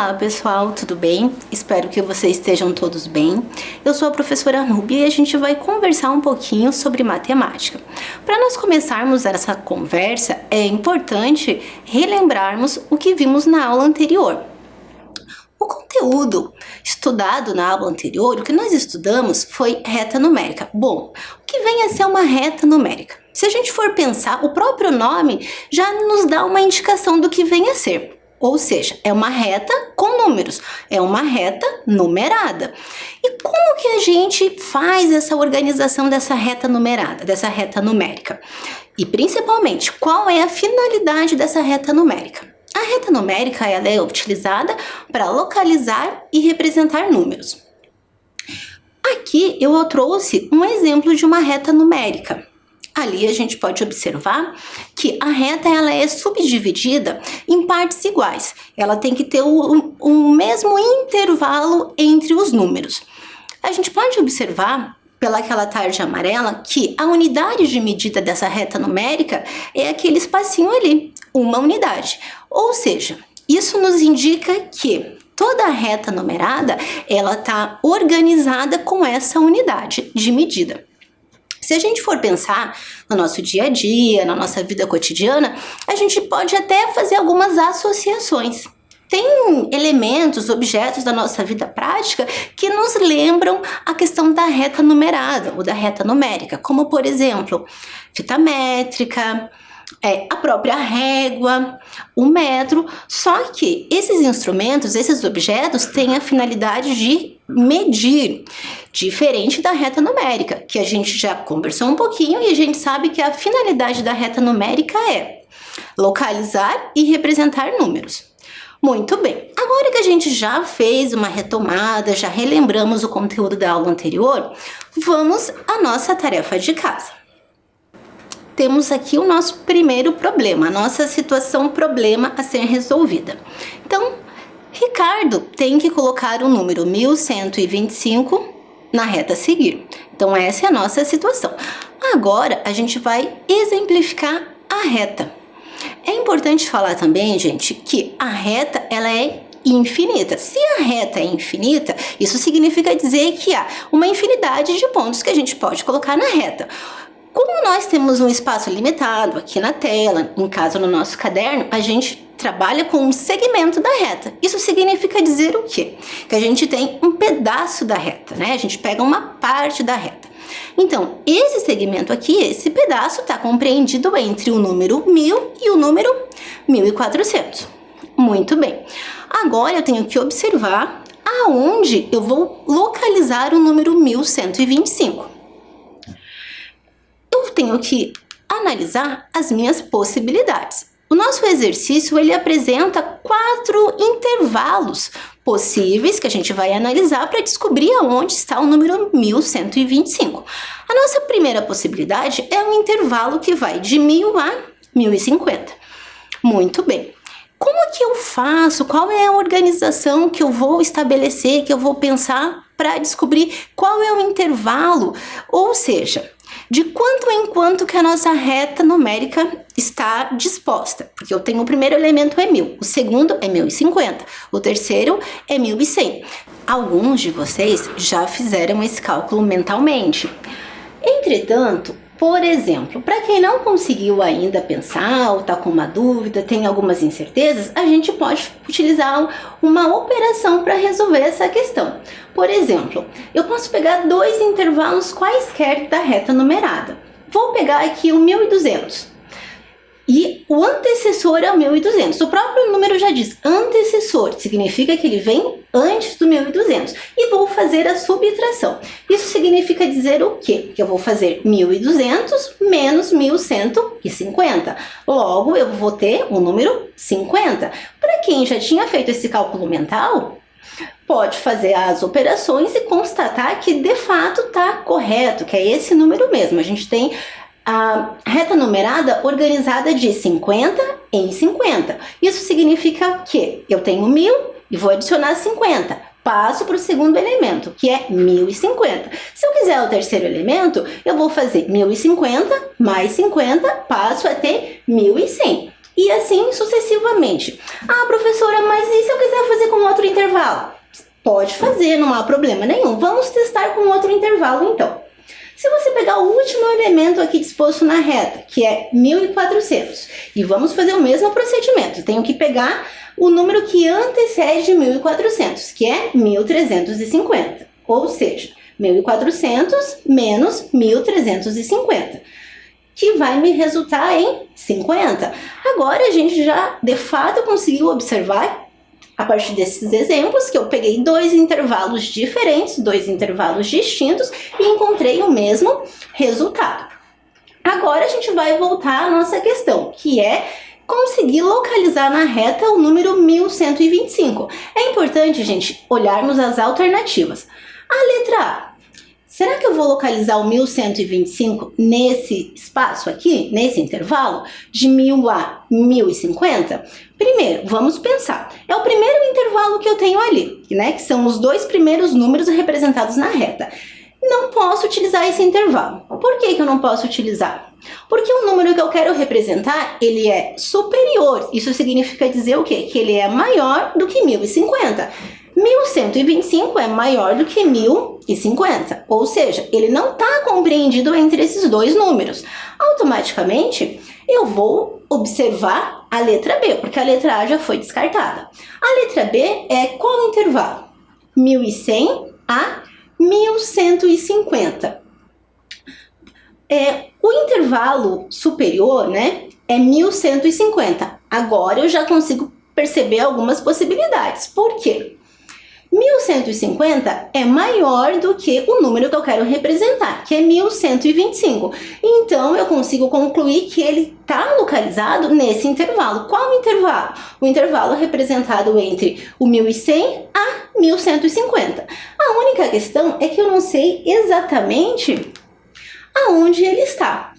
Olá pessoal, tudo bem? Espero que vocês estejam todos bem. Eu sou a professora Núbia e a gente vai conversar um pouquinho sobre matemática. Para nós começarmos essa conversa, é importante relembrarmos o que vimos na aula anterior. O conteúdo estudado na aula anterior, o que nós estudamos foi reta numérica. Bom, o que vem a ser uma reta numérica? Se a gente for pensar, o próprio nome já nos dá uma indicação do que vem a ser. Ou seja, é uma reta com números, é uma reta numerada. E como que a gente faz essa organização dessa reta numerada, dessa reta numérica? E principalmente, qual é a finalidade dessa reta numérica? A reta numérica ela é utilizada para localizar e representar números. Aqui eu trouxe um exemplo de uma reta numérica. Ali a gente pode observar que a reta ela é subdividida em partes iguais. Ela tem que ter o mesmo intervalo entre os números. A gente pode observar pelaquela tarja amarela que a unidade de medida dessa reta numérica é aquele espacinho ali, uma unidade. Ou seja, isso nos indica que toda a reta numerada ela está organizada com essa unidade de medida. Se a gente for pensar no nosso dia a dia, na nossa vida cotidiana, a gente pode até fazer algumas associações. Tem elementos, objetos da nossa vida prática que nos lembram a questão da reta numerada ou da reta numérica, como por exemplo, fita métrica, a própria régua, o metro, só que esses instrumentos, esses objetos têm a finalidade de medir, diferente da reta numérica, que a gente já conversou um pouquinho e a gente sabe que a finalidade da reta numérica é localizar e representar números. Muito bem, agora que a gente já fez uma retomada, já relembramos o conteúdo da aula anterior, vamos à nossa tarefa de casa. Temos aqui o nosso primeiro problema, a nossa situação problema a ser resolvida. Então, Ricardo tem que colocar o número 1125 na reta a seguir. Então, essa é a nossa situação. Agora, a gente vai exemplificar a reta. É importante falar também, gente, que a reta ela é infinita. Se a reta é infinita, isso significa dizer que há uma infinidade de pontos que a gente pode colocar na reta. Como nós temos um espaço limitado aqui na tela, em caso no nosso caderno, a gente trabalha com um segmento da reta. Isso significa dizer o quê? Que a gente tem um pedaço da reta, né? A gente pega uma parte da reta. Então, esse segmento aqui, esse pedaço está compreendido entre o número 1000 e o número 1400. Muito bem. Agora eu tenho que observar aonde eu vou localizar o número 1125. Eu tenho que analisar as minhas possibilidades. O nosso exercício ele apresenta 4 intervalos possíveis que a gente vai analisar para descobrir aonde está o número 1125. A nossa primeira possibilidade é um intervalo que vai de 1000 a 1050. Muito bem. Como que eu faço? Qual é a organização que eu vou estabelecer, que eu vou pensar para descobrir qual é o intervalo? Ou seja, de quanto em quanto que a nossa reta numérica está disposta. Porque eu tenho o primeiro elemento é 1000, o segundo é 1050, o terceiro é 1100. Alguns de vocês já fizeram esse cálculo mentalmente. Entretanto, por exemplo, para quem não conseguiu ainda pensar ou está com uma dúvida, tem algumas incertezas, a gente pode utilizar uma operação para resolver essa questão. Por exemplo, eu posso pegar 2 intervalos quaisquer da reta numerada. Vou pegar aqui o 1200 e o antecessor é o 1200. O próprio número já diz antecessor, significa que ele vem antes do 1200. E vou fazer a subtração. Isso significa dizer o quê? Que eu vou fazer 1200 menos 1150. Logo, eu vou ter o número 50. Para quem já tinha feito esse cálculo mental, pode fazer as operações e constatar que de fato está correto, que é esse número mesmo. A gente tem a reta numerada organizada de 50 em 50. Isso significa que eu tenho 1000 e vou adicionar 50. Passo para o segundo elemento, que é 1050. Se eu quiser o terceiro elemento, eu vou fazer 1050 mais 50, passo a ter 1100. E assim sucessivamente. Ah, professora, mas e se eu quiser fazer com outro intervalo. Pode fazer, não há problema nenhum. Vamos testar com outro intervalo, então. Se você pegar o último elemento aqui disposto na reta, que é 1.400, e vamos fazer o mesmo procedimento. Tenho que pegar o número que antecede 1.400, que é 1.350. Ou seja, 1.400 menos 1.350, que vai me resultar em 50. Agora a gente já, de fato, conseguiu observar, a partir desses exemplos, que eu peguei dois intervalos diferentes, dois intervalos distintos, e encontrei o mesmo resultado. Agora a gente vai voltar à nossa questão, que é conseguir localizar na reta o número 1125. É importante, gente, olharmos as alternativas. A letra A. Será que eu vou localizar o 1125 nesse espaço aqui, nesse intervalo, de 1000 a 1050? Primeiro, vamos pensar. É o primeiro intervalo que eu tenho ali, né? Que são os dois primeiros números representados na reta. Não posso utilizar esse intervalo. Por que eu não posso utilizar? Porque o número que eu quero representar, ele é superior. Isso significa dizer o quê? Que ele é maior do que 1050. 1125 é maior do que 1050, ou seja, ele não está compreendido entre esses dois números. Automaticamente, eu vou observar a letra B, porque a letra A já foi descartada. A letra B é qual intervalo? 1100 a 1150. O intervalo superior, né, é 1150. Agora eu já consigo perceber algumas possibilidades. Por quê? 1150 é maior do que o número que eu quero representar, que é 1125. Então, eu consigo concluir que ele está localizado nesse intervalo. Qual intervalo? O intervalo representado entre o 1100 a 1150. A única questão é que eu não sei exatamente aonde ele está.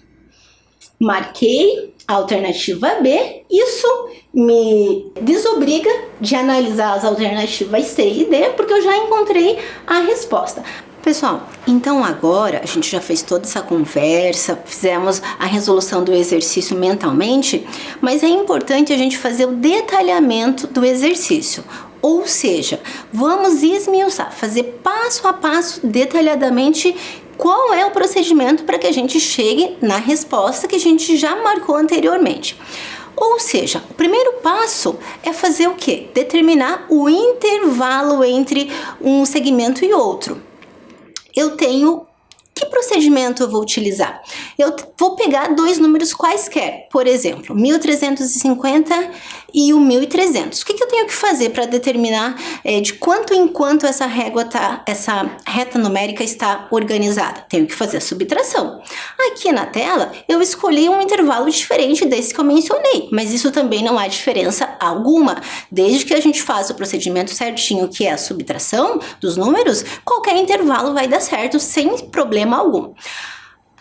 Marquei a alternativa B, isso me desobriga de analisar as alternativas C e D, porque eu já encontrei a resposta. Pessoal, então agora a gente já fez toda essa conversa, fizemos a resolução do exercício mentalmente, mas é importante a gente fazer o detalhamento do exercício. Ou seja, vamos esmiuçar, fazer passo a passo, detalhadamente, qual é o procedimento para que a gente chegue na resposta que a gente já marcou anteriormente. Ou seja, o primeiro passo é fazer o quê? Determinar o intervalo entre um segmento e outro. Eu tenho... Que procedimento eu vou utilizar? Eu vou pegar dois números quaisquer, por exemplo, 1350 e o 1300. O que eu tenho que fazer para determinar de quanto em quanto essa reta numérica está organizada? Tenho que fazer a subtração. Aqui na tela, eu escolhi um intervalo diferente desse que eu mencionei, mas isso também não há diferença alguma. Desde que a gente faça o procedimento certinho, que é a subtração dos números, qualquer intervalo vai dar certo sem problema algum.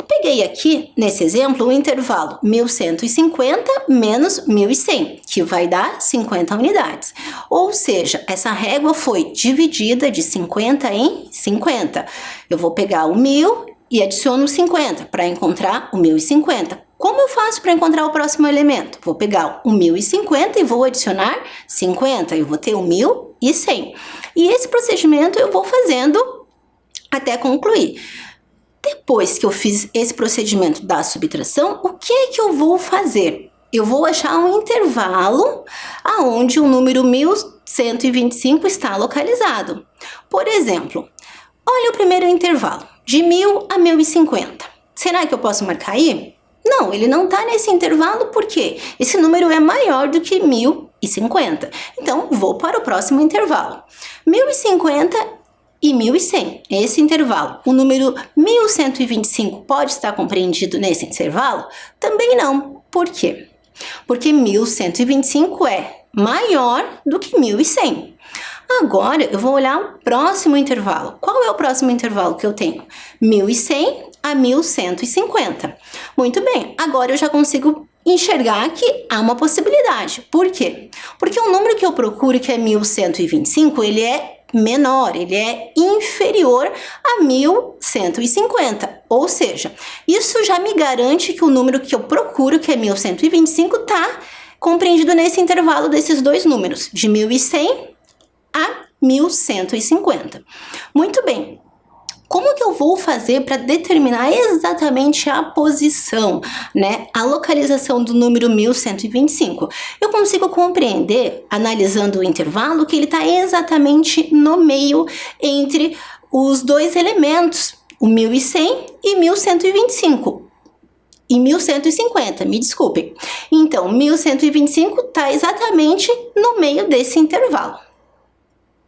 Peguei aqui, nesse exemplo, o intervalo 1150 menos 1100, que vai dar 50 unidades. Ou seja, essa régua foi dividida de 50 em 50. Eu vou pegar o 1000 e adiciono 50 para encontrar o 1050. Como eu faço para encontrar o próximo elemento? Vou pegar o 1050 e vou adicionar 50. Eu vou ter o 1100. E esse procedimento eu vou fazendo até concluir. Depois que eu fiz esse procedimento da subtração, o que é que eu vou fazer? Eu vou achar um intervalo aonde o número 1125 está localizado. Por exemplo, olha o primeiro intervalo, de 1000 a 1050. Será que eu posso marcar aí? Não, ele não está nesse intervalo porque esse número é maior do que 1050. Então, vou para o próximo intervalo. 1050 e 1100, esse intervalo. O número 1125 pode estar compreendido nesse intervalo? Também não. Por quê? Porque 1125 é maior do que 1100. Agora, eu vou olhar o próximo intervalo. Qual é o próximo intervalo que eu tenho? 1100 a 1150. Muito bem, agora eu já consigo enxergar que há uma possibilidade. Por quê? Porque o número que eu procuro, que é 1125, ele é menor, ele é inferior a 1150, ou seja, isso já me garante que o número que eu procuro, que é 1125, está compreendido nesse intervalo desses dois números, de 1100 a 1150. Muito bem. Como que eu vou fazer para determinar exatamente a posição, né? A localização do número 1125? Eu consigo compreender, analisando o intervalo, que ele está exatamente no meio entre os dois elementos, o 1100 e 1125. E 1150, me desculpem. Então, 1125 está exatamente no meio desse intervalo.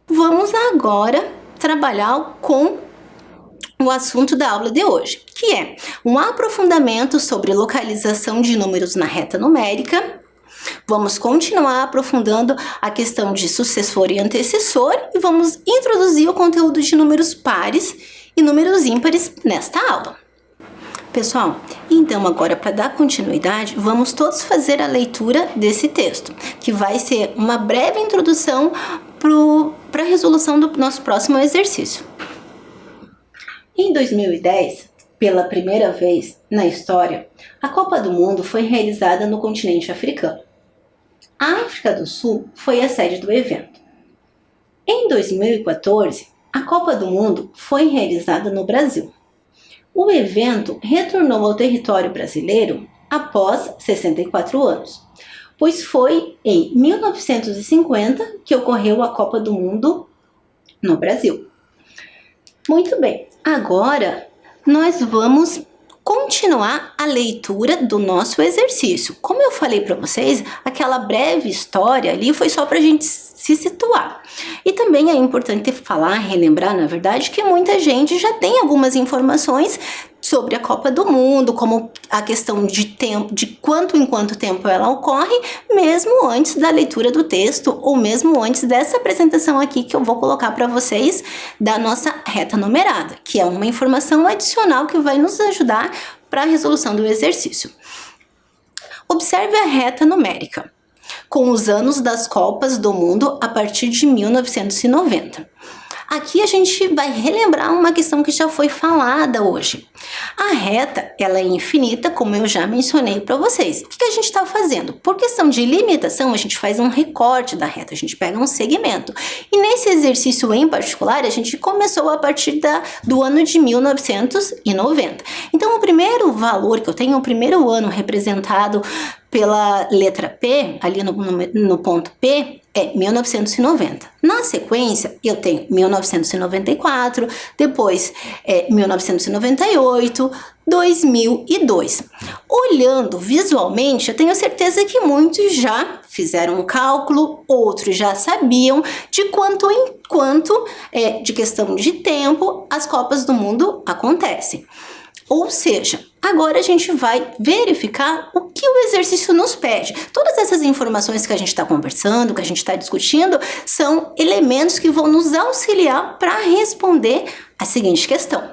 Vamos agora trabalhar com o assunto da aula de hoje, que é um aprofundamento sobre localização de números na reta numérica. Vamos continuar aprofundando a questão de sucessor e antecessor e vamos introduzir o conteúdo de números pares e números ímpares nesta aula. Pessoal, então agora para dar continuidade, vamos todos fazer a leitura desse texto, que vai ser uma breve introdução para a resolução do nosso próximo exercício. Em 2010, pela primeira vez na história, a Copa do Mundo foi realizada no continente africano. A África do Sul foi a sede do evento. Em 2014, a Copa do Mundo foi realizada no Brasil. O evento retornou ao território brasileiro após 64 anos, pois foi em 1950 que ocorreu a Copa do Mundo no Brasil. Muito bem, agora nós vamos continuar a leitura do nosso exercício. Como eu falei para vocês, aquela breve história ali foi só para a gente se situar. E também é importante falar, relembrar, na verdade, que muita gente já tem algumas informações sobre a Copa do Mundo, como a questão de tempo, de quanto em quanto tempo ela ocorre, mesmo antes da leitura do texto ou mesmo antes dessa apresentação aqui que eu vou colocar para vocês da nossa reta numerada, que é uma informação adicional que vai nos ajudar para a resolução do exercício. Observe a reta numérica, com os anos das Copas do Mundo a partir de 1990. Aqui a gente vai relembrar uma questão que já foi falada hoje. A reta, ela é infinita, como eu já mencionei para vocês. O que a gente está fazendo? Por questão de limitação, a gente faz um recorte da reta, a gente pega um segmento. E nesse exercício em particular, a gente começou a partir do ano de 1990. Então, o primeiro valor que eu tenho, o primeiro ano representado pela letra P, ali no ponto P, é 1990. Na sequência, eu tenho 1994, depois 1998, 2002. Olhando visualmente, eu tenho certeza que muitos já fizeram um cálculo, outros já sabiam de quanto em quanto, de questão de tempo, as Copas do Mundo acontecem. Ou seja, agora a gente vai verificar o que o exercício nos pede. Todas essas informações que a gente está conversando, que a gente está discutindo, são elementos que vão nos auxiliar para responder a seguinte questão.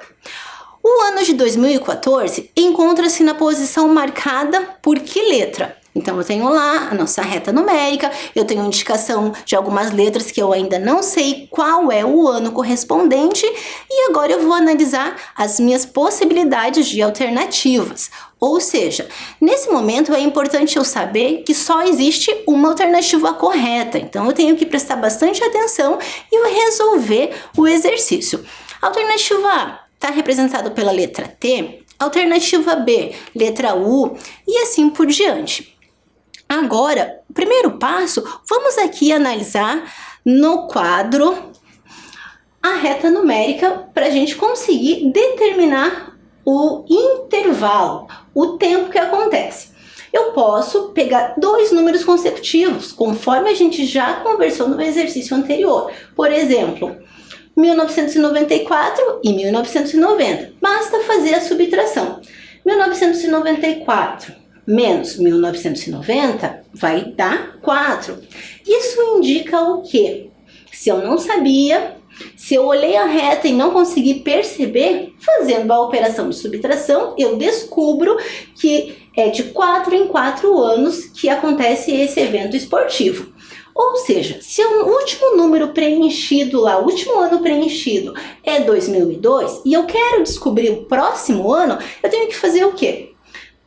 O ano de 2014 encontra-se na posição marcada por que letra? Então, eu tenho lá a nossa reta numérica, eu tenho indicação de algumas letras que eu ainda não sei qual é o ano correspondente e agora eu vou analisar as minhas possibilidades de alternativas. Ou seja, nesse momento é importante eu saber que só existe uma alternativa correta, então eu tenho que prestar bastante atenção e resolver o exercício. Alternativa A está representada pela letra T, alternativa B, letra U e assim por diante. Agora, o primeiro passo, vamos aqui analisar no quadro a reta numérica para a gente conseguir determinar o intervalo, o tempo que acontece. Eu posso pegar dois números consecutivos, conforme a gente já conversou no exercício anterior. Por exemplo, 1994 e 1990. Basta fazer a subtração. 1994 menos 1990 vai dar 4. Isso indica o quê? Se eu não sabia, se eu olhei a reta e não consegui perceber, fazendo a operação de subtração, eu descubro que é de 4 em 4 anos que acontece esse evento esportivo. Ou seja, se o último número preenchido lá, o último ano preenchido é 2002 e eu quero descobrir o próximo ano, eu tenho que fazer o quê?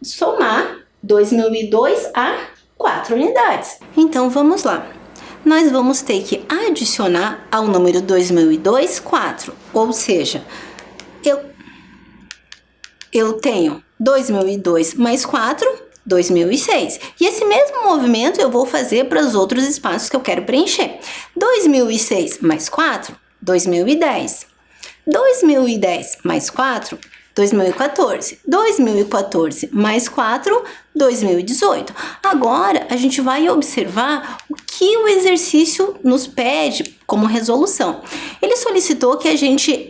Somar 2002 a 4 unidades. Então, vamos lá. nós vamos ter que adicionar ao número 2002, 4. Ou seja, eu tenho 2002 mais 4, 2006. E esse mesmo movimento eu vou fazer para os outros espaços que eu quero preencher. 2006 mais 4, 2010. 2010 mais 4, 2014. 2014 mais 4, 2018. Agora, a gente vai observar o que o exercício nos pede como resolução. Ele solicitou que a gente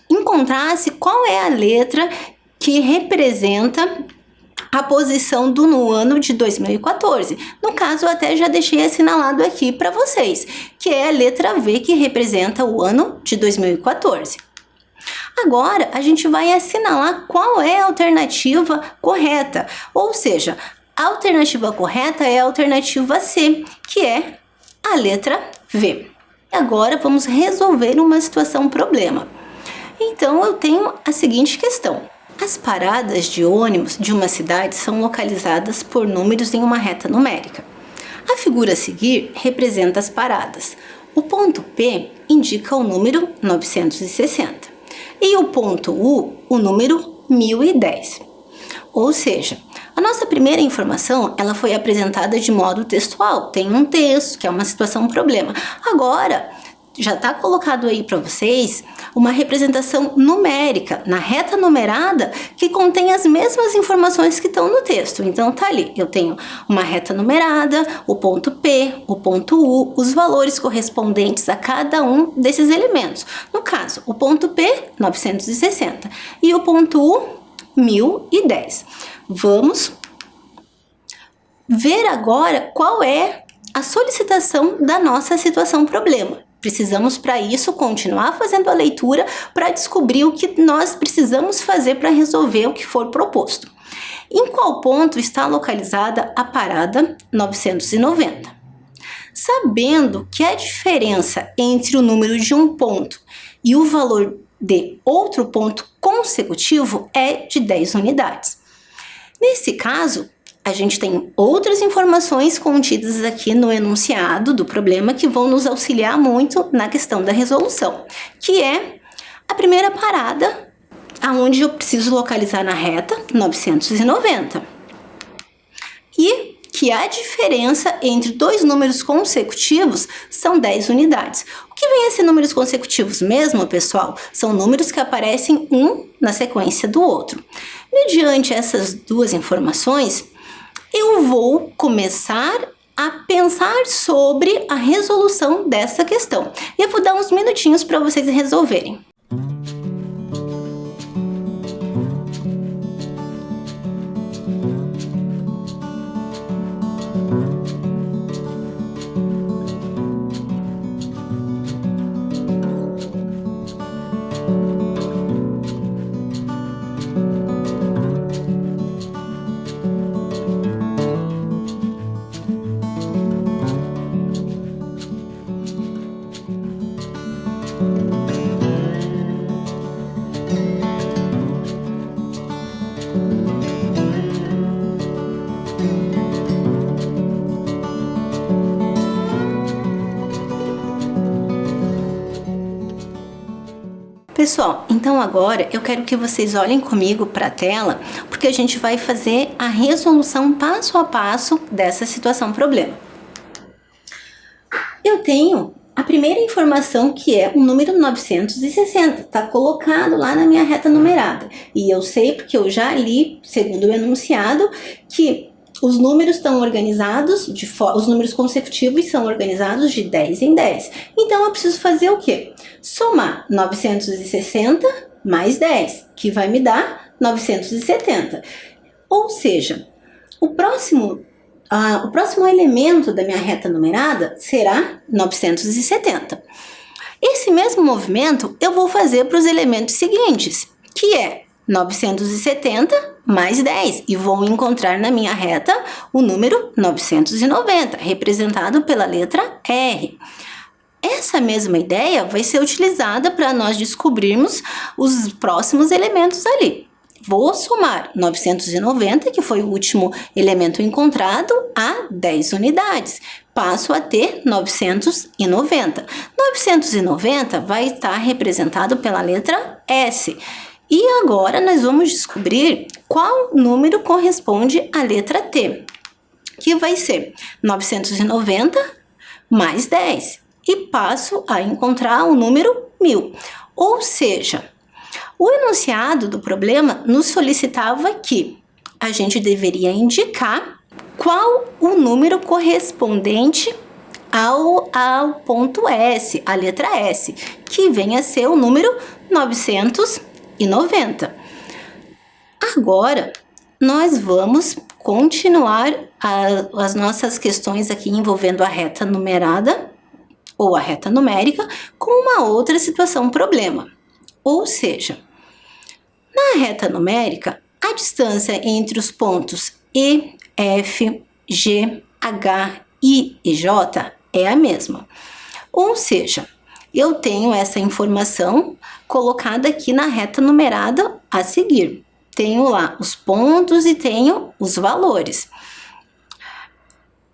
encontrasse qual é a letra que representa a posição no ano de 2014. No caso, eu até já deixei assinalado aqui para vocês, que é a letra V, que representa o ano de 2014. Agora, a gente vai assinalar qual é a alternativa correta, ou seja, a alternativa correta é a alternativa C, que é a letra V. Agora, vamos resolver uma problema. Então, eu tenho a seguinte questão. As paradas de ônibus de uma cidade são localizadas por números em uma reta numérica. A figura a seguir representa as paradas. O ponto P indica o número 960 e o ponto U, o número 1010. Ou seja, a nossa primeira informação ela foi apresentada de modo textual. Tem um texto, que é uma problema. Agora, já está colocado aí para vocês uma representação numérica na reta numerada que contém as mesmas informações que estão no texto. Então tá ali, eu tenho uma reta numerada, o ponto P, o ponto U, os valores correspondentes a cada um desses elementos. No caso, o ponto P, 960 e o ponto U, 1010. Vamos ver agora qual é a solicitação da nossa problema. Precisamos, para isso, continuar fazendo a leitura para descobrir o que nós precisamos fazer para resolver o que for proposto. Em qual ponto está localizada a parada 990? Sabendo que a diferença entre o número de um ponto e o valor de outro ponto consecutivo é de 10 unidades. Nesse caso, a gente tem outras informações contidas aqui no enunciado do problema que vão nos auxiliar muito na questão da resolução, que é a primeira parada, aonde eu preciso localizar na reta 990. E que a diferença entre dois números consecutivos são 10 unidades. O que vem a ser números consecutivos mesmo, pessoal? São números que aparecem um na sequência do outro. Mediante essas duas informações, eu vou começar a pensar sobre a resolução dessa questão. E eu vou dar uns minutinhos para vocês resolverem. Pessoal, então agora eu quero que vocês olhem comigo para a tela, porque a gente vai fazer a resolução passo a passo dessa problema. Eu tenho a primeira informação, que é o número 960, está colocado lá na minha reta numerada. E eu sei, porque eu já li, segundo o enunciado, que os números estão organizados, os números consecutivos são organizados de 10 em 10. Então, eu preciso fazer o quê? Somar 960 mais 10, que vai me dar 970. Ou seja, o próximo elemento da minha reta numerada será 970. Esse mesmo movimento eu vou fazer para os elementos seguintes, que é 970 mais 10, e vou encontrar na minha reta o número 990, representado pela letra R. Essa mesma ideia vai ser utilizada para nós descobrirmos os próximos elementos ali. Vou somar 990, que foi o último elemento encontrado, a 10 unidades. Passo a ter 990. 990 vai estar representado pela letra S. E agora nós vamos descobrir qual número corresponde à letra T, que vai ser 990 mais 10. E passo a encontrar o número 1000. Ou seja, o enunciado do problema nos solicitava que a gente deveria indicar qual o número correspondente ao ponto S, a letra S, que vem a ser o número 990. Agora, nós vamos continuar as nossas questões aqui envolvendo a reta numerada ou a reta numérica com uma outra situação problema. Ou seja, na reta numérica, a distância entre os pontos E, F, G, H, I e J é a mesma. Ou seja, eu tenho essa informação colocada aqui na reta numerada a seguir. Tenho lá os pontos e tenho os valores.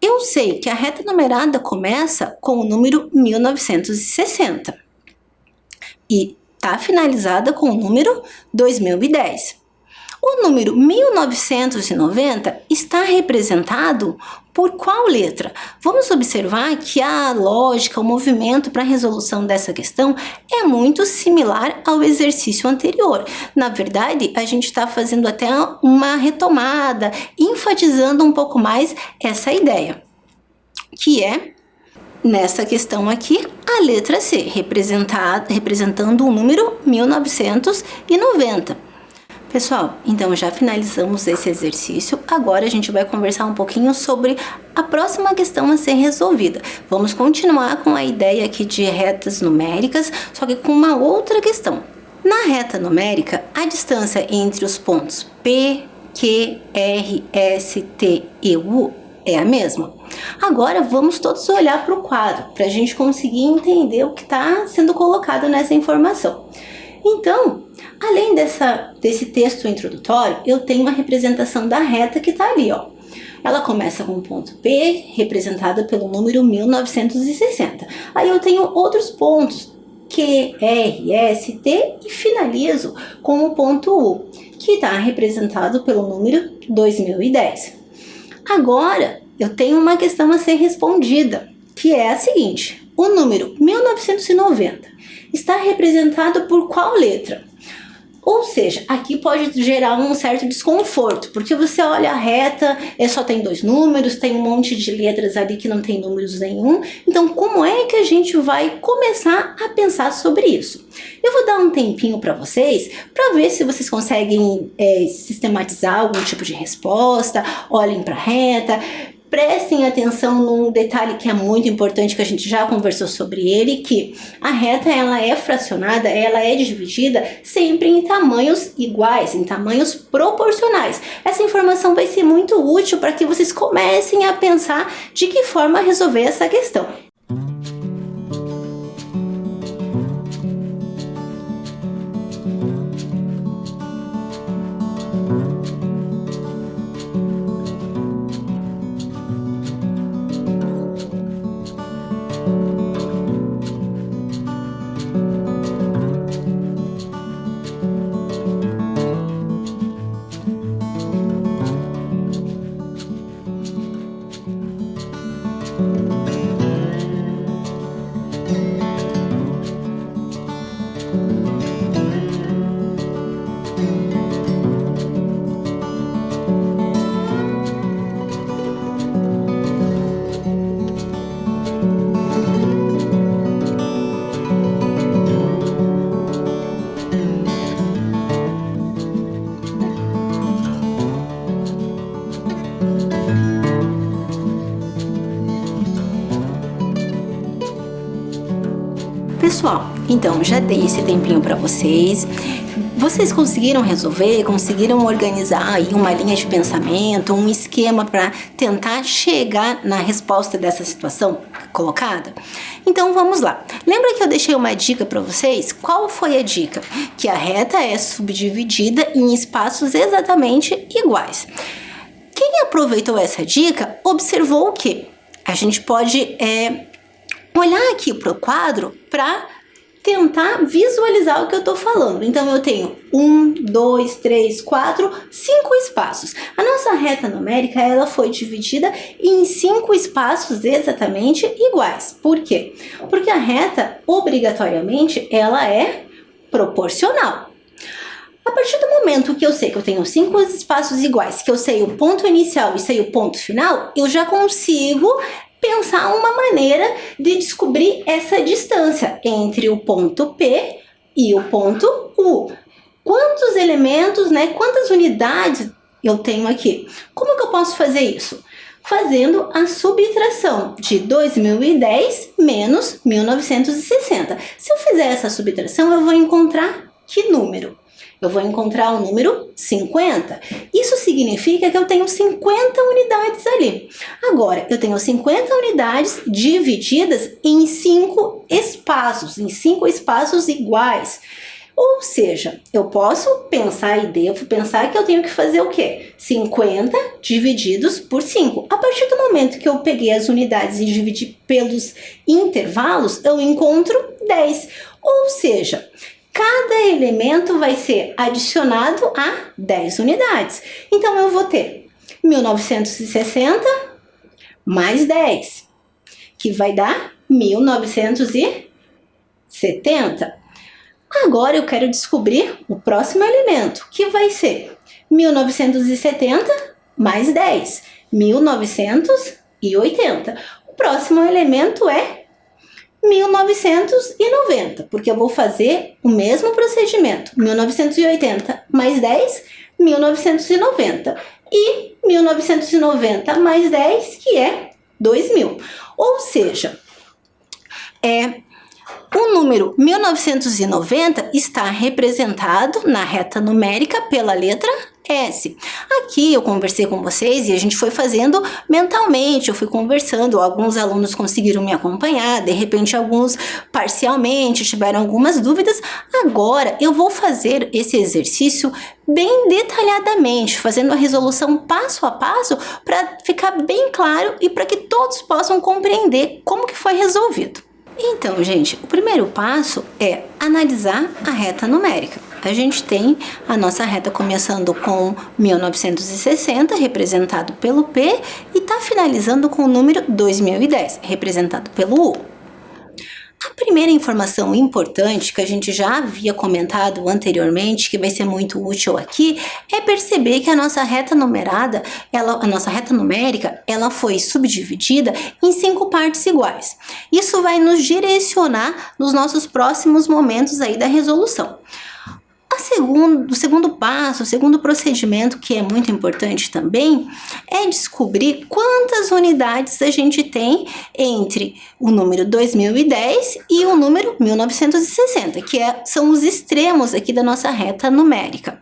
Eu sei que a reta numerada começa com o número 1960 e está finalizada com o número 2010. O número 1990 está representado por qual letra? Vamos observar que a lógica, o movimento para a resolução dessa questão é muito similar ao exercício anterior. Na verdade, a gente está fazendo até uma retomada, enfatizando um pouco mais essa ideia, que é, nessa questão aqui, a letra C, representando o número 1990. Pessoal, então já finalizamos esse exercício. Agora a gente vai conversar um pouquinho sobre a próxima questão a ser resolvida. Vamos continuar com a ideia aqui de retas numéricas, só que com uma outra questão. Na reta numérica, a distância entre os pontos P, Q, R, S, T e U é a mesma. Agora vamos todos olhar para o quadro, para a gente conseguir entender o que está sendo colocado nessa informação. Então, além desse texto introdutório, eu tenho uma representação da reta que está ali, ó. Ela começa com o ponto P, representada pelo número 1960. Aí eu tenho outros pontos, Q, R, S, T, e finalizo com o ponto U, que está representado pelo número 2010. Agora, eu tenho uma questão a ser respondida, que é a seguinte: o número 1990 está representado por qual letra? Ou seja, aqui pode gerar um certo desconforto, porque você olha a reta, só tem 2 números, tem um monte de letras ali que não tem números nenhum. Então, como é que a gente vai começar a pensar sobre isso? Eu vou dar um tempinho para vocês, para ver se vocês conseguem sistematizar algum tipo de resposta. Olhem para a reta. Prestem atenção num detalhe que é muito importante, que a gente já conversou sobre ele, que a reta ela é fracionada, ela é dividida sempre em tamanhos iguais, em tamanhos proporcionais. Essa informação vai ser muito útil para que vocês comecem a pensar de que forma resolver essa questão. Então, já dei esse tempinho para vocês. Vocês conseguiram resolver? Conseguiram organizar aí uma linha de pensamento, um esquema para tentar chegar na resposta dessa situação colocada? Então, vamos lá. Lembra que eu deixei uma dica para vocês? Qual foi a dica? Que a reta é subdividida em espaços exatamente iguais. Quem aproveitou essa dica observou o quê? A gente pode olhar aqui para o quadro para tentar visualizar o que eu estou falando. Então, eu tenho 1, 2, 3, 4, 5 espaços. A nossa reta numérica, ela foi dividida em 5 espaços exatamente iguais. Por quê? Porque a reta, obrigatoriamente, ela é proporcional. A partir do momento que eu sei que eu tenho 5 espaços iguais, que eu sei o ponto inicial e sei o ponto final, eu já consigo pensar uma maneira de descobrir essa distância entre o ponto P e o ponto U. Quantos elementos, quantas unidades eu tenho aqui? Como que eu posso fazer isso? Fazendo a subtração de 2010 menos 1960. Se eu fizer essa subtração, eu vou encontrar que número? Eu vou encontrar o número 50. Isso significa que eu tenho 50 unidades ali. Agora, eu tenho 50 unidades divididas em 5 espaços iguais. Ou seja, eu posso pensar e devo pensar que eu tenho que fazer o quê? 50 divididos por 5. A partir do momento que eu peguei as unidades e dividi pelos intervalos, eu encontro 10. Ou seja, cada elemento vai ser adicionado a 10 unidades. Então, eu vou ter 1960 mais 10, que vai dar 1970. Agora, eu quero descobrir o próximo elemento, que vai ser 1970 mais 10, 1980. O próximo elemento é 1990, porque eu vou fazer o mesmo procedimento. 1980 mais 10, 1990. E 1990 mais 10, que é 2000. Ou seja, o número 1990 está representado na reta numérica pela letra S. Aqui eu conversei com vocês e a gente foi fazendo mentalmente, eu fui conversando, alguns alunos conseguiram me acompanhar, de repente alguns parcialmente tiveram algumas dúvidas. Agora eu vou fazer esse exercício bem detalhadamente, fazendo a resolução passo a passo para ficar bem claro e para que todos possam compreender como que foi resolvido. Então, gente, o primeiro passo é analisar a reta numérica. A gente tem a nossa reta começando com 1960, representado pelo P, e está finalizando com o número 2010, representado pelo U. A primeira informação importante que a gente já havia comentado anteriormente, que vai ser muito útil aqui, é perceber que a nossa reta numérica, ela foi subdividida em 5 partes iguais. Isso vai nos direcionar nos nossos próximos momentos aí da resolução. O segundo procedimento, que é muito importante também, é descobrir quantas unidades a gente tem entre o número 2010 e o número 1960, que são os extremos aqui da nossa reta numérica.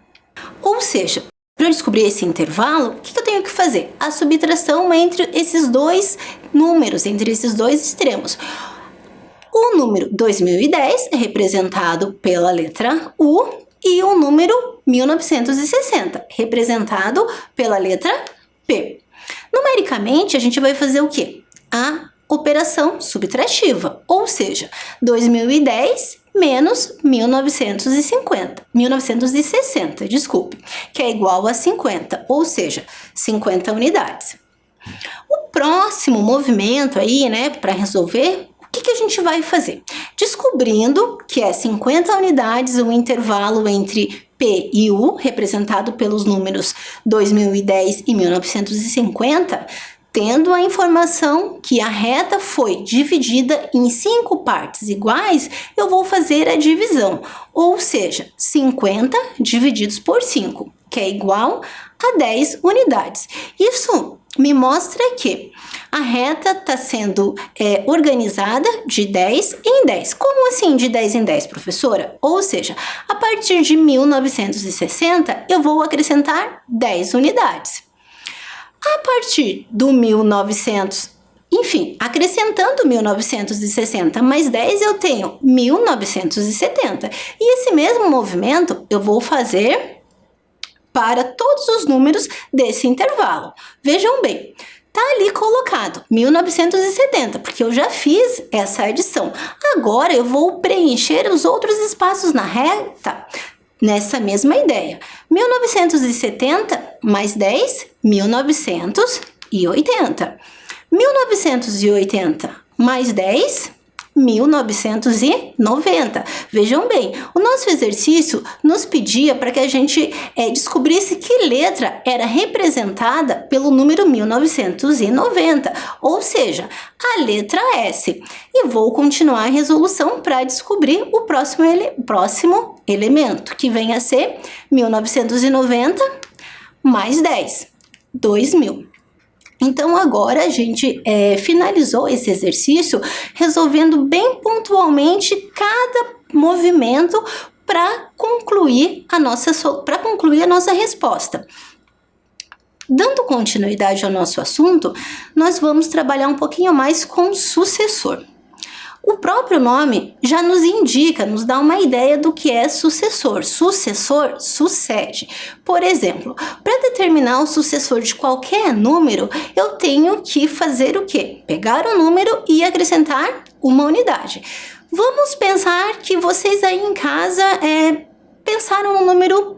Ou seja, para eu descobrir esse intervalo, o que eu tenho que fazer? A subtração entre esses dois números, entre esses dois extremos. O número 2010 é representado pela letra U, e o número 1960, representado pela letra P. Numericamente, a gente vai fazer o quê? A operação subtrativa, ou seja, 2010 menos 1960, que é igual a 50, ou seja, 50 unidades. O próximo movimento aí, para resolver, o que a gente vai fazer? Descobrindo que é 50 unidades o intervalo entre P e U, representado pelos números 2010 e 1950, tendo a informação que a reta foi dividida em 5 partes iguais, eu vou fazer a divisão, ou seja, 50 divididos por 5, que é igual a 10 unidades. Isso me mostra que a reta está sendo organizada de 10 em 10. Como assim de 10 em 10, professora? Ou seja, a partir de 1960, eu vou acrescentar 10 unidades. A partir do 1900, enfim, acrescentando 1960 mais 10, eu tenho 1970. E esse mesmo movimento eu vou fazer para todos os números desse intervalo. Vejam bem, tá ali colocado 1970, porque eu já fiz essa adição. Agora eu vou preencher os outros espaços na reta nessa mesma ideia. 1970 mais 10, 1980. 1980 mais 10, 1990. Vejam bem, o nosso exercício nos pedia para que a gente descobrisse que letra era representada pelo número 1990, ou seja, a letra S. E vou continuar a resolução para descobrir o próximo elemento, que vem a ser 1990 mais 10, 2000. Então, agora a gente finalizou esse exercício resolvendo bem pontualmente cada movimento para concluir a nossa resposta. Dando continuidade ao nosso assunto, nós vamos trabalhar um pouquinho mais com sucessor. O próprio nome já nos indica, nos dá uma ideia do que é sucessor. Sucessor sucede. Por exemplo, para determinar o sucessor de qualquer número, eu tenho que fazer o quê? Pegar o número e acrescentar uma unidade. Vamos pensar que vocês aí em casa pensaram no número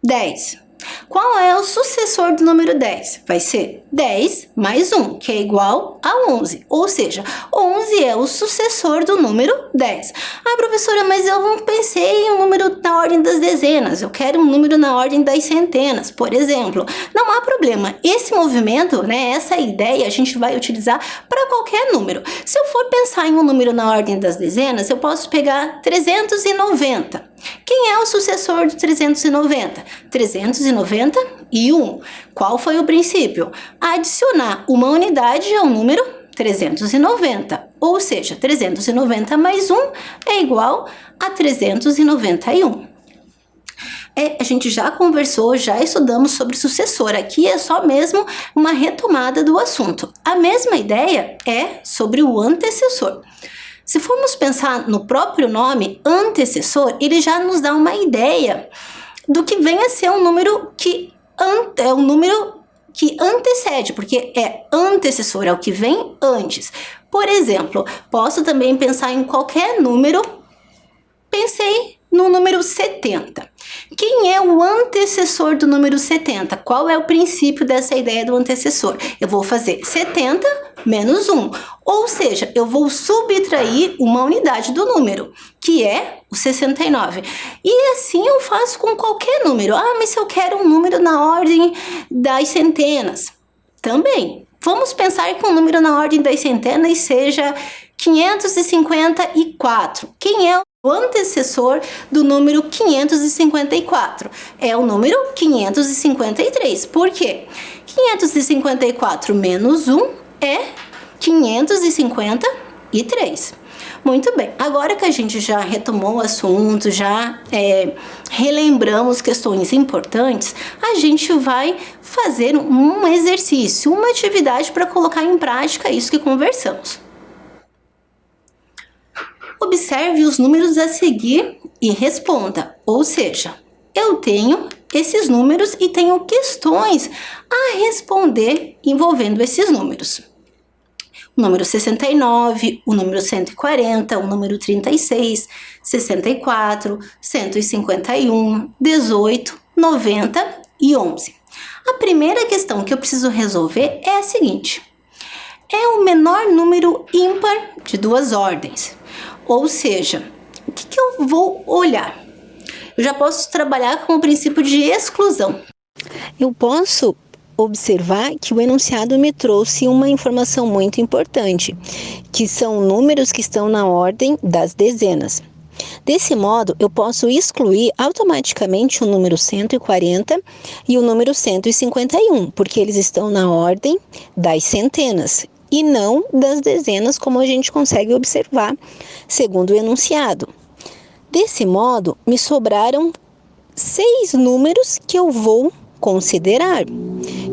10. Qual é o sucessor do número 10? Vai ser 10 mais 1, que é igual a 11. Ou seja, 11 é o sucessor do número 10. Ah, professora, mas eu não pensei em um número na ordem das dezenas. Eu quero um número na ordem das centenas, por exemplo. Não há problema. Esse movimento, essa ideia, a gente vai utilizar para qualquer número. Se eu for pensar em um número na ordem das dezenas, eu posso pegar 390. Quem é o sucessor do 390? 391. Qual foi o princípio? Adicionar uma unidade ao número 390. Ou seja, 390 mais 1 é igual a 391. A gente já conversou, já estudamos sobre sucessor. Aqui é só mesmo uma retomada do assunto. A mesma ideia é sobre o antecessor. Se formos pensar no próprio nome, antecessor, ele já nos dá uma ideia do que vem a ser um número que antecede, porque é antecessor, é o que vem antes. Por exemplo, posso também pensar em qualquer número. Pensei no número 70. Quem é o antecessor do número 70? Qual é o princípio dessa ideia do antecessor? Eu vou fazer 70 menos 1, ou seja, eu vou subtrair uma unidade do número, que é o 69. E assim eu faço com qualquer número. Ah, mas se eu quero um número na ordem das centenas, também. Vamos pensar que um número na ordem das centenas seja 554. Quem é o antecessor do número 554? É o número 553. Por quê? 554 menos 1 é 553. Muito bem, agora que a gente já retomou o assunto, já relembramos questões importantes, a gente vai fazer um exercício, uma atividade para colocar em prática isso que conversamos. Observe os números a seguir e responda, ou seja, eu tenho esses números e tenho questões a responder envolvendo esses números. O número 69, o número 140, o número 36, 64, 151, 18, 90 e 11. A primeira questão que eu preciso resolver é a seguinte: é o menor número ímpar de duas ordens. Ou seja, o que eu vou olhar? Eu já posso trabalhar com o princípio de exclusão. Eu posso observar que o enunciado me trouxe uma informação muito importante, que são números que estão na ordem das dezenas. Desse modo, eu posso excluir automaticamente o número 140 e o número 151, porque eles estão na ordem das centenas e não das dezenas, como a gente consegue observar, segundo o enunciado. Desse modo, me sobraram 6 números que eu vou considerar,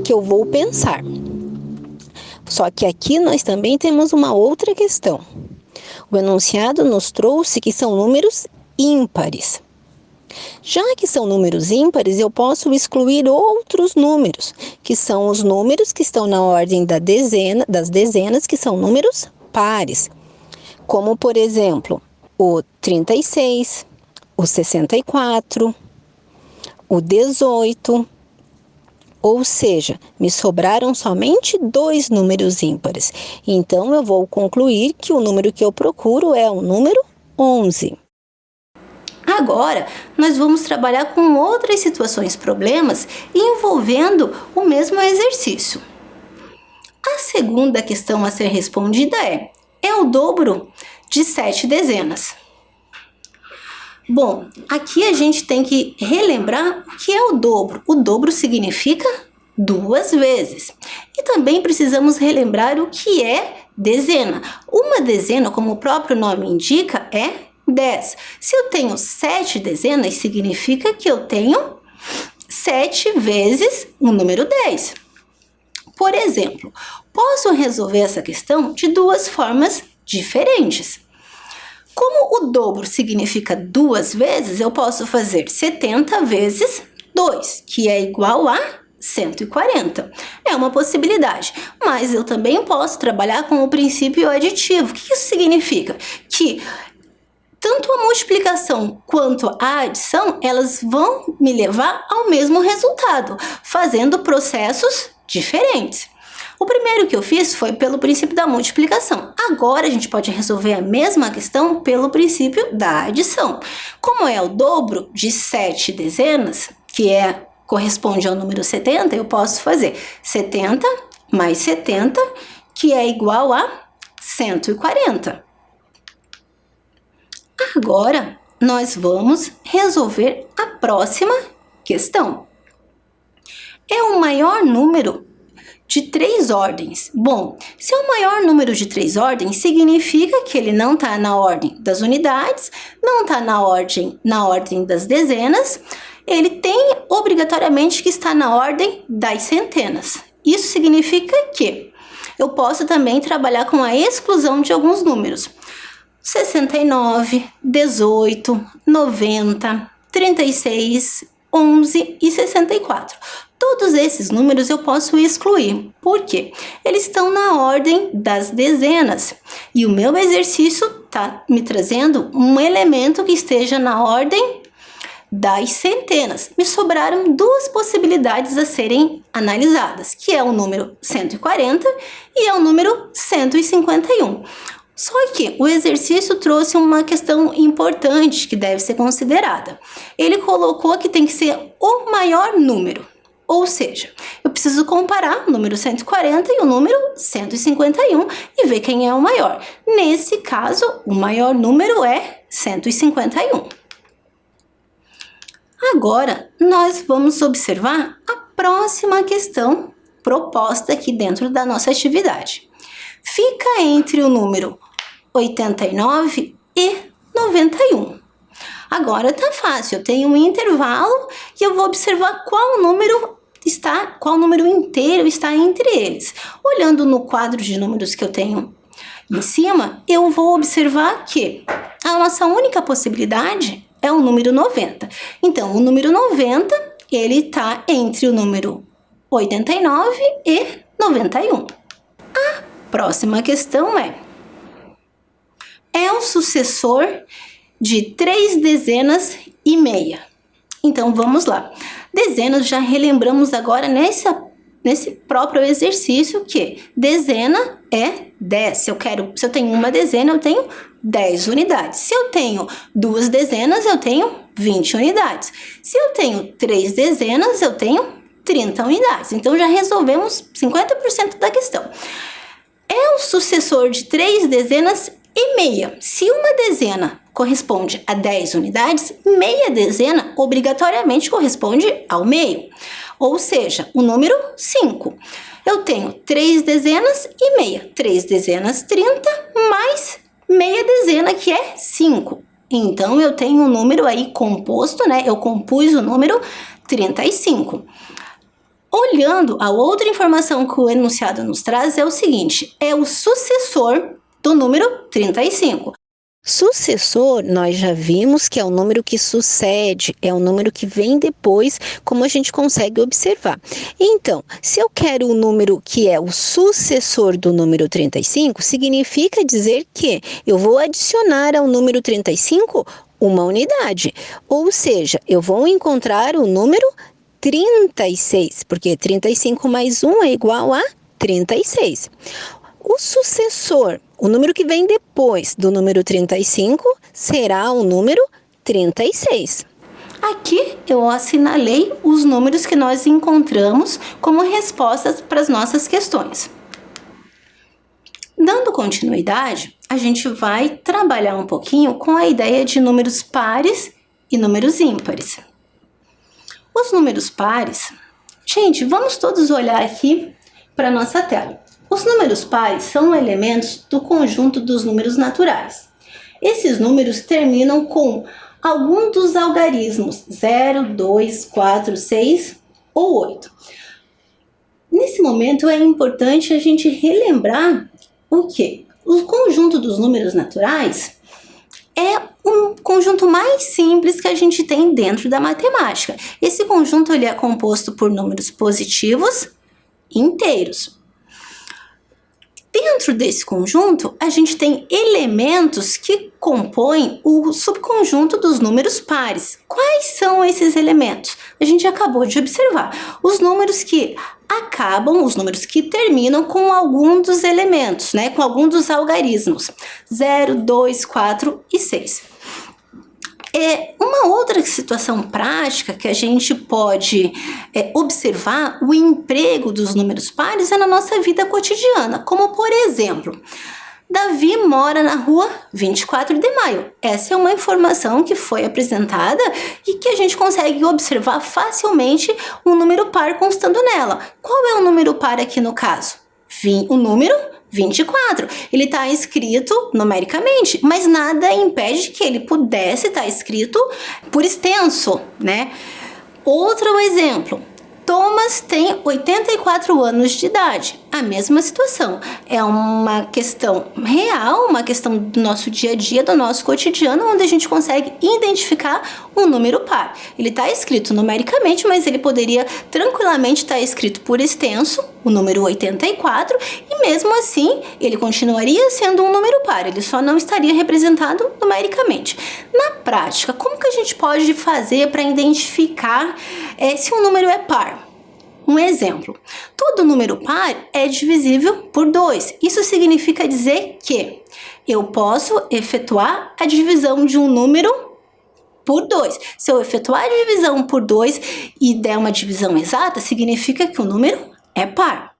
que eu vou pensar. Só que aqui nós também temos uma outra questão. O enunciado nos trouxe que são números ímpares. Já que são números ímpares, eu posso excluir outros números, que são os números que estão na ordem das dezenas, que são números pares. Como, por exemplo, o 36, o 64, o 18, ou seja, me sobraram somente 2 números ímpares. Então, eu vou concluir que o número que eu procuro é o número 11. Agora, nós vamos trabalhar com outras situações, problemas, envolvendo o mesmo exercício. A segunda questão a ser respondida é o dobro de 7 dezenas. Bom, aqui a gente tem que relembrar o que é o dobro. O dobro significa 2 vezes. E também precisamos relembrar o que é dezena. Uma dezena, como o próprio nome indica, é 10. Se eu tenho 7 dezenas, significa que eu tenho 7 vezes o número 10. Por exemplo, posso resolver essa questão de 2 formas diferentes. Como o dobro significa 2 vezes, eu posso fazer 70 vezes 2, que é igual a 140. É uma possibilidade, mas eu também posso trabalhar com o princípio aditivo. O que isso significa? Que tanto a multiplicação quanto a adição, elas vão me levar ao mesmo resultado, fazendo processos diferentes. O primeiro que eu fiz foi pelo princípio da multiplicação. Agora a gente pode resolver a mesma questão pelo princípio da adição. Como é o dobro de 7 dezenas, que corresponde ao número 70, eu posso fazer 70 mais 70, que é igual a 140. Agora, nós vamos resolver a próxima questão. É o maior número de 3 ordens. Bom, se é o maior número de 3 ordens, significa que ele não está na ordem das unidades, não está na ordem das dezenas, ele tem obrigatoriamente que estar na ordem das centenas. Isso significa que eu posso também trabalhar com a exclusão de alguns números. 69, 18, 90, 36, 11 e 64. Todos esses números eu posso excluir. Por quê? Eles estão na ordem das dezenas. E o meu exercício está me trazendo um elemento que esteja na ordem das centenas. Me sobraram 2 possibilidades a serem analisadas, que é o número 140 e é o número 151. Só que o exercício trouxe uma questão importante que deve ser considerada. Ele colocou que tem que ser o maior número. Ou seja, eu preciso comparar o número 140 e o número 151 e ver quem é o maior. Nesse caso, o maior número é 151. Agora, nós vamos observar a próxima questão proposta aqui dentro da nossa atividade. Fica entre o número 89 e 91. Agora tá fácil, eu tenho um intervalo e eu vou observar qual número inteiro está entre eles. Olhando no quadro de números que eu tenho em cima, eu vou observar que a nossa única possibilidade é o número 90. Então, o número 90, ele está entre o número 89 e 91. A próxima questão é o sucessor de 3 dezenas e meia. Então, vamos lá. Dezenas, já relembramos agora nesse próprio exercício que dezena é 10. Se eu tenho uma dezena, eu tenho 10 unidades. Se eu tenho 2 dezenas, eu tenho 20 unidades. Se eu tenho 3 dezenas, eu tenho 30 unidades. Então, já resolvemos 50% da questão. É o sucessor de 3 dezenas E meia, se uma dezena corresponde a 10 unidades, meia dezena obrigatoriamente corresponde ao meio, ou seja, o número 5. Eu tenho 3 dezenas e meia. 3 dezenas, 30, mais meia dezena, que é 5. Então, eu tenho um número aí composto, né? Eu compus o número 35. Olhando a outra informação que o enunciado nos traz é o seguinte, é o sucessor do número 35. Sucessor, nós já vimos que é o número que sucede, é o número que vem depois, como a gente consegue observar. Então, se eu quero o número que é o sucessor do número 35, significa dizer que eu vou adicionar ao número 35 uma unidade. Ou seja, eu vou encontrar o número 36, porque 35 mais 1 é igual a 36. O sucessor, o número que vem depois do número 35, será o número 36. Aqui eu assinalei os números que nós encontramos como respostas para as nossas questões. Dando continuidade, a gente vai trabalhar um pouquinho com a ideia de números pares e números ímpares. Os números pares, gente, vamos todos olhar aqui para a nossa tela. Os números pares são elementos do conjunto dos números naturais. Esses números terminam com algum dos algarismos 0, 2, 4, 6 ou 8. Nesse momento é importante a gente relembrar o quê? O conjunto dos números naturais é um conjunto mais simples que a gente tem dentro da matemática. Esse conjunto ele é composto por números positivos inteiros. Dentro desse conjunto, a gente tem elementos que compõem o subconjunto dos números pares. Quais são esses elementos? A gente acabou de observar. Os números que acabam, os números que terminam com algum dos elementos, né? Com algum dos algarismos. 0, 2, 4 e 6. Uma outra situação prática que a gente pode observar o emprego dos números pares é na nossa vida cotidiana, como por exemplo, Davi mora na rua 24 de maio. Essa é uma informação que foi apresentada e que a gente consegue observar facilmente um número par constando nela. Qual é o número par aqui no caso? O número 24. Ele está escrito numericamente, mas nada impede que ele pudesse estar escrito por extenso, né? Outro exemplo. Thomas tem 84 anos de idade. A mesma situação. É uma questão real, uma questão do nosso dia a dia, do nosso cotidiano, onde a gente consegue identificar um número par. Ele está escrito numericamente, mas ele poderia tranquilamente estar escrito por extenso, o número 84, e mesmo assim ele continuaria sendo um número par, ele só não estaria representado numericamente. Na prática, como que a gente pode fazer para identificar se um número é par? Um exemplo, todo número par é divisível por 2. Isso significa dizer que eu posso efetuar a divisão de um número por 2. Se eu efetuar a divisão por 2 e der uma divisão exata, significa que o número é par.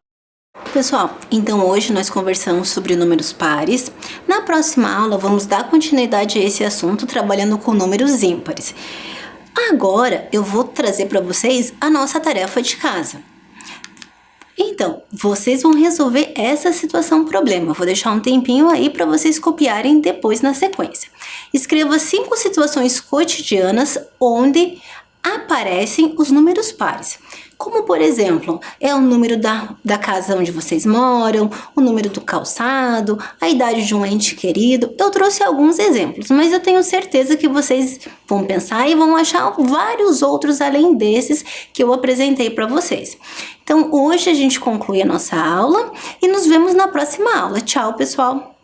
Pessoal, então hoje nós conversamos sobre números pares. Na próxima aula vamos dar continuidade a esse assunto trabalhando com números ímpares. Agora eu vou trazer para vocês a nossa tarefa de casa. Então, vocês vão resolver essa situação problema. Eu vou deixar um tempinho aí para vocês copiarem depois na sequência. Escreva 5 situações cotidianas onde aparecem os números pares. Como, por exemplo, é o número da casa onde vocês moram, o número do calçado, a idade de um ente querido. Eu trouxe alguns exemplos, mas eu tenho certeza que vocês vão pensar e vão achar vários outros além desses que eu apresentei para vocês. Então, hoje a gente conclui a nossa aula e nos vemos na próxima aula. Tchau, pessoal!